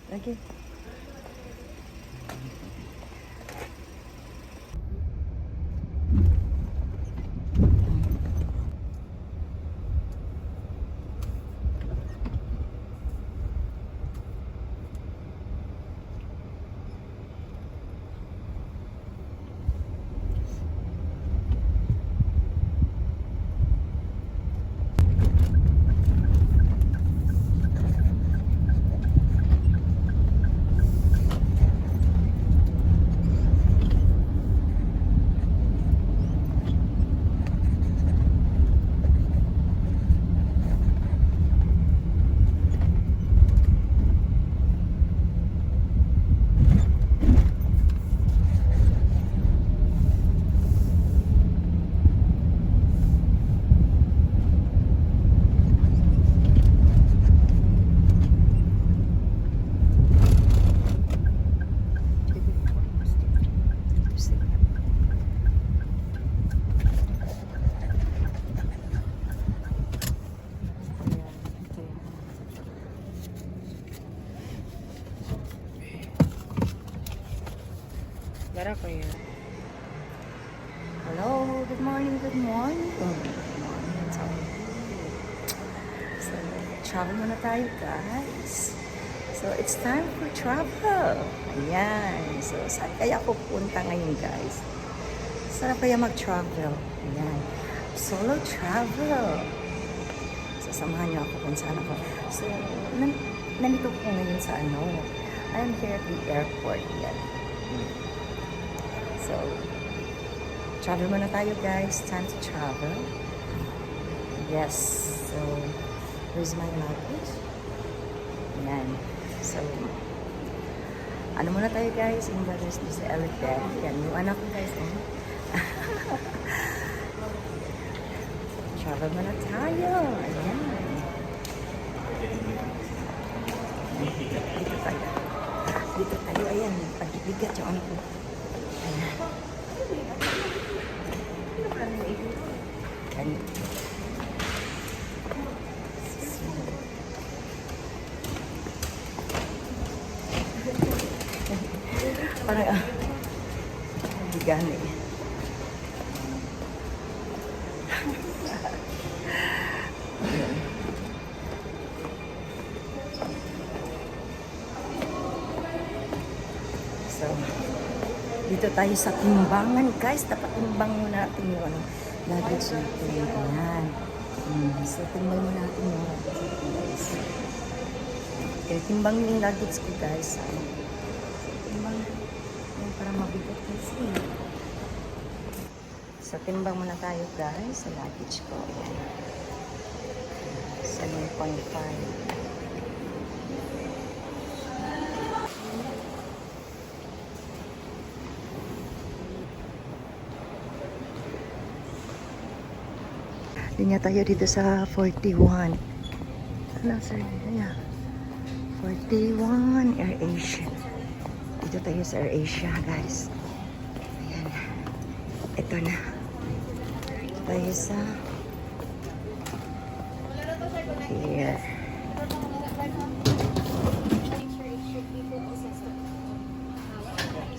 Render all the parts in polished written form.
Lagi. Gara ko yun. Hello, good morning, good morning. Good morning. So, travel muna tayo, guys. So, it's time for travel. Ayan. So, saan kaya ako punta ngayon, guys? Sarap kaya mag-travel. Ayan. Solo travel. So, samahan niyo ako kung saan ako. So, nandito ko ngayon sa ano. I'm here at the airport. Yan. So, travel muna tayo, guys. Time to travel. Yes. So, here's my luggage. Ayan. So, ano muna tayo, guys? In brothers to sa elephant. Yan. Yung anak ko, guys. Travel muna tayo. Ayan. Dito tayo. Dito tayo. Ayan. Pagbibigat yung anak ko. Ayan. Parang bigan eh. So, dito tayo sa timbangan, guys. Dapat timbang muna natin yung ano, luggage natin. Ayan. So, timbang muna natin yung luggage natin, guys. Okay, timbang yung luggage ko, guys. So, timbang yung para mabigat kasi. So, timbang muna tayo, guys, sa luggage ko. Ayan. 7.5. Linya tayo dito sa 41. Ano, sir? Ayan. 41 AirAsia. Dito tayo sa AirAsia, guys. Ayan. Ito na. Dito tayo sa here.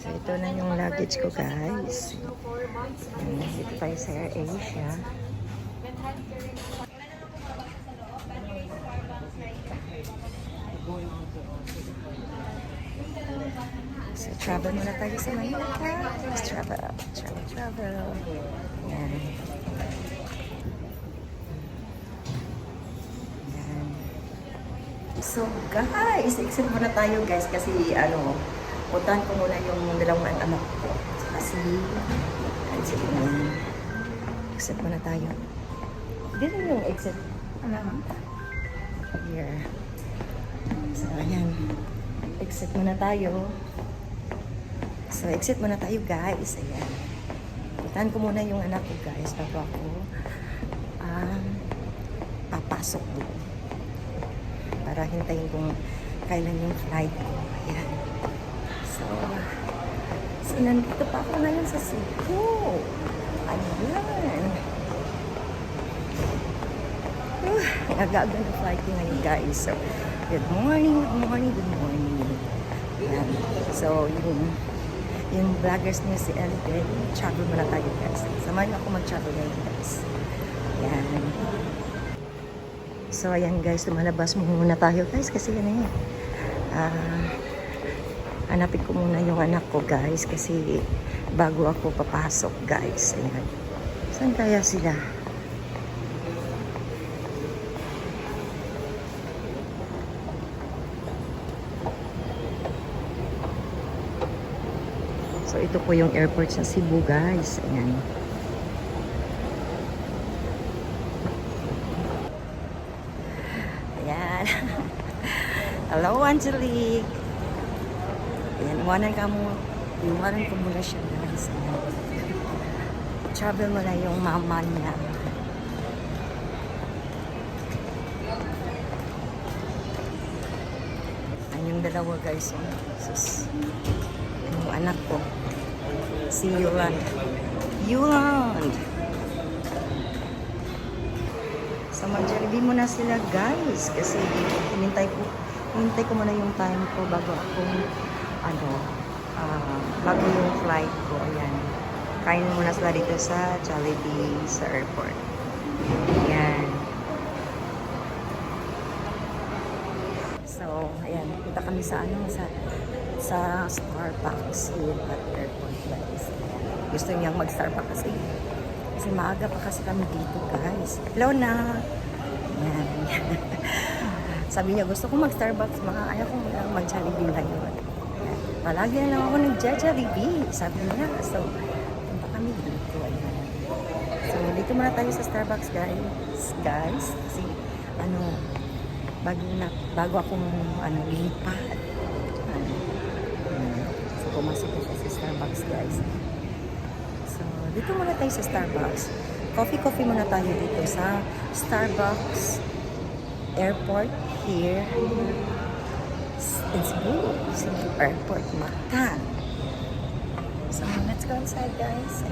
So, ito na yung luggage ko, guys. Ayan. Dito tayo sa AirAsia. So, travel muna tayo sa Manila. Let's travel. Yan. Yan. So, guys, exit muna tayo, guys, kasi, puntahan ko muna yung dalawang anak ko. Kasi, exit muna tayo. Dito yung exit. Here. So, ayan. Exit muna tayo. So, exit muna tayo, guys. Ayan. Puntahan ko muna yung anak ko, guys, bago ako papasok doon. Para hintayin kung kailan yung flight ko. Ayan. So, nandito pa ako ngayon sa Cebu. Ayan. Aga-aga na flight ko ngayon, guys. So, good morning. So, yung vloggers niya si Elbeth, travel muna tayo guys. Samahan niyo ako mag-travel ngayon guys. Ayan. So, ayan guys, lumalabas muna tayo guys kasi ano yan. Hanapin ko muna yung anak ko guys kasi bago ako papasok guys. Ayan. Saan kaya sila? So, ito po yung airport sa Cebu, guys. Ayan. Ayan. Hello, Angelique. Ayan, iwanan ko muna siya, guys. Ayan. Travel mo na yung mama niya. Ayan yung dalawa, guys. Oh. Sus. Yung anak ko. Si Yuland. So, mag-jollibee muna sila, guys. Kasi, hinintay ko muna yung time ko bago bago yung flight ko. Ayan. Kain muna sila dito sa Jollibee sa airport. Ayan. So, ayan. Punta kami sa sa Starbucks here at airport, guys. Gusto niyang mag-Starbucks kasi maaga pa kasi kami dito, guys. Hello na! Yan. Sabi niya, gusto ko mag-Starbucks, ayaw ko mag-Jollibee ngayon. Palagi na lang ako nag-Jollibee, sabi niya. So, punta kami dito. Ayan. So, dito muna tayo sa Starbucks, guys. Kasi, bago akong lilipat. So, pumasok ko siya sa Starbucks, guys. So, dito muna tayo sa Starbucks. Coffee muna tayo dito sa Starbucks Airport here in Cebu Airport, Mactan. So, let's go inside, guys.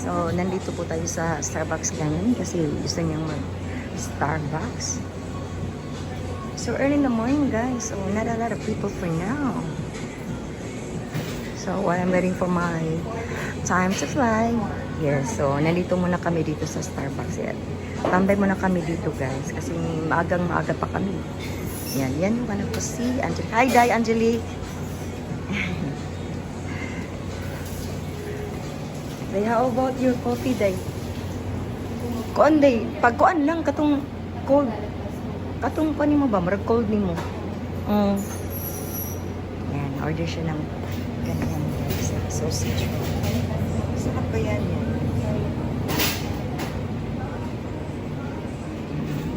So, nandito po tayo sa Starbucks ngayon kasi gusto niyang mag-Starbucks. So, early in the morning, guys. So, not a lot of people for now. So, while I'm waiting for my time to fly. Yes, so, nandito muna kami dito sa Starbucks. Yan. Tambay muna kami dito, guys. Kasi maaga pa kami. Yan yung anak ko si Angelique. Hi, Day, Angelique. Day, how about your coffee, Day? Kuan, Day. Pagkuan lang, katong cold. Katong pa ni mo ba? Marag cold ni mo. Yan, order siya ng ganyan, guys. Sausage roll. Sarap ba yan?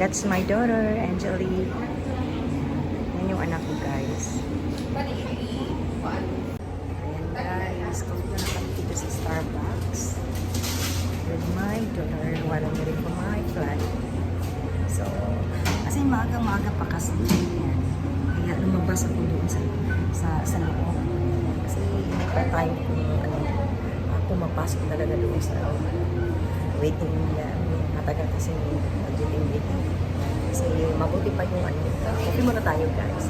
That's my daughter, Angelique. Yan yung anak ko, guys. Ayan, guys. Coffee na kami dito sa Starbucks. With my daughter while I'm waiting for my flight. So, kasi maaga pa kasi. Kaya lumabas ako doon sa loob. Kasi may time pumapasok talaga doon sa waiting niya. Matagal kasi waiting. Kasi mabuti pa yung coffee muna tayo, guys.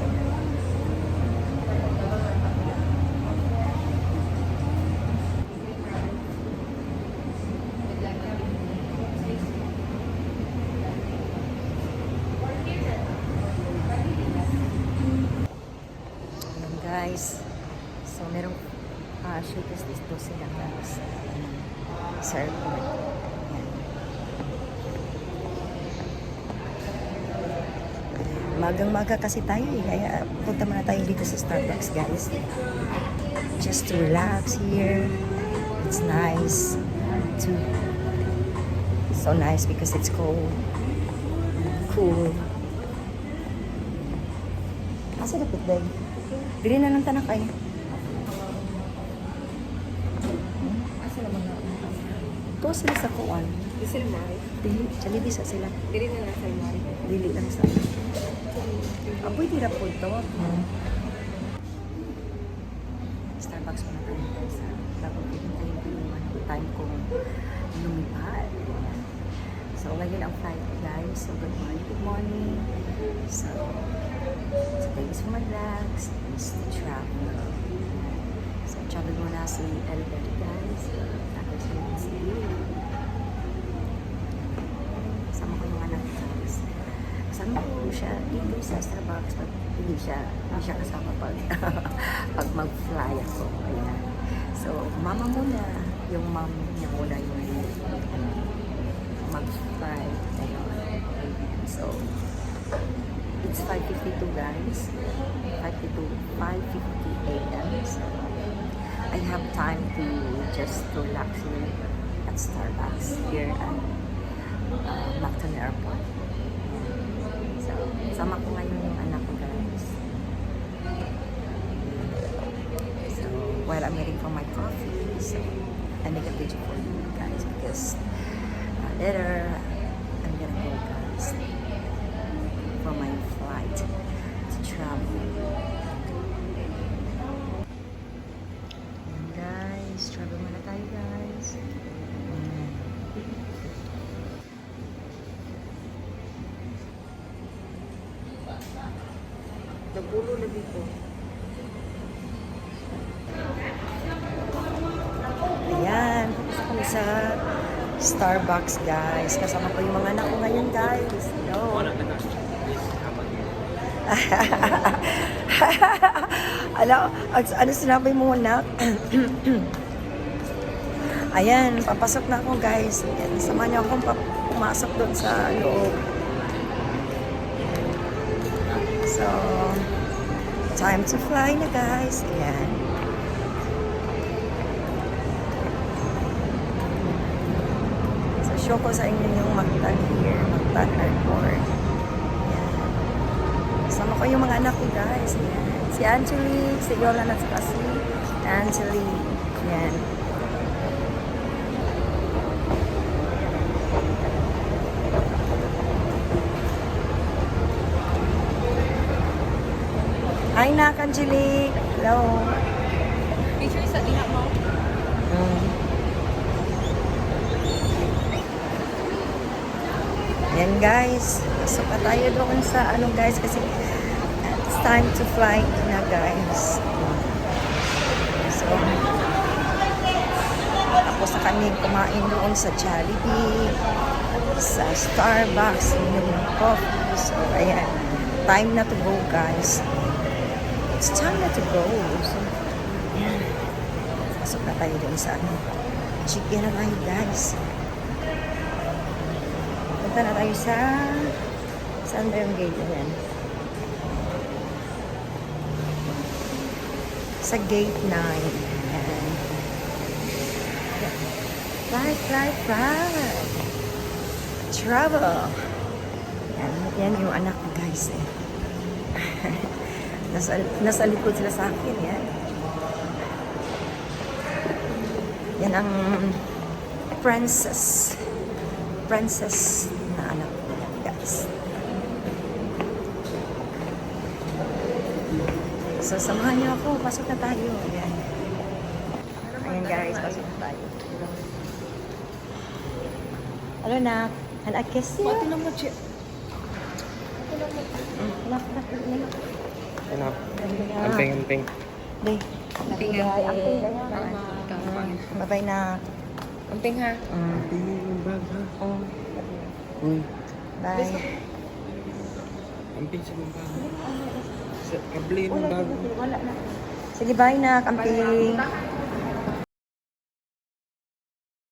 Guys, so merong shakers dito sila, guys, sa airport. Magang-maga kasi tayo kaya punta muna tayo dito sa Starbucks, guys, just to relax here. It's nice so nice because it's cool. Asa dapat, Day? Dili na lang tanak ay. Asa naman na? Ito sila sa kuwan. Di sila mari? Dili. Jollibee sa sila. Dili na lang sa mari? Dili lang sa. Apoy tira po ito. Starbucks muna tayo guys. Bago pintayin ko yung time kong lumipad. Ayan. So, ngayon ang flight ko guys. So, good morning, good morning. So thanks for my vlogs. Is to travel. So, travel muna si Elbert guys. Tapos yun si sama ko yung anak guys. Kasama ko siya dito sa Starbucks pag hindi siya kasama pag pag mag-fly ako. Ayan. So, mama muna. Yung mom niya muna yung mag-fly. Ayun. So, it's 5:52 guys. 5:50 a.m. So, I have time to just relax here at Starbucks here at Mactan Airport. So, sama ko ngayon yung anak ko guys. So, while I'm waiting for my coffee, so I make a video for you guys because later I'm gonna go guys for my flight to travel. And guys, travel muna tayo guys. Nagulo na dito. Ayan, tapos kami sa Starbucks guys. Kasama ko yung mga anak ko ngayon guys. Hello. Ano sinabi mo anak? Ayan, papasok na ako guys. Ayan, sama niyo akong pumasok doon sa loob. So, time to fly na guys. Ayan. So, show ko sa inyo yung Mactan here. Mactan Airport. Ayan. Sama ko yung mga anak ko guys. Ayan. Si Angelique, si Yola at saka si Angelique. Ayan. Hi, Nak, Angelique. Hello. Picture sa diha mo. Yan guys. Pasok na tayo doon sa ano guys kasi it's time to fly na guys. So, tapos na kami kumain doon sa Jollibee, sa Starbucks, inom ng coffee. So, ayan. Time na to go guys. It's time na to go. So, ayan. Pasok na tayo doon sa ano. Chicken na tayo guys. Punta na tayo sa saan ba yung gate yan? Sa gate 9. Ayan. Fly, fly, fly. Travel. Yan yung anak ko guys eh. nasa likod sila sa akin yan. Yan ang princess na anak ko guys. So samahan niyo ako, pasok na tayo. Ayan. Ayan guys, pasok na tayo. Hello nak, can I kiss you? Pati na mo, Che. Nak. Ano? Amping. Day. Amping, Bye. amping. Amping. Bye-bye na. Amping ha. Amping yung bag ha? Oh. Uy. Bye. Amping sa bag. Sa kabli yung bag. Wala na. Sige, bye na, Amping.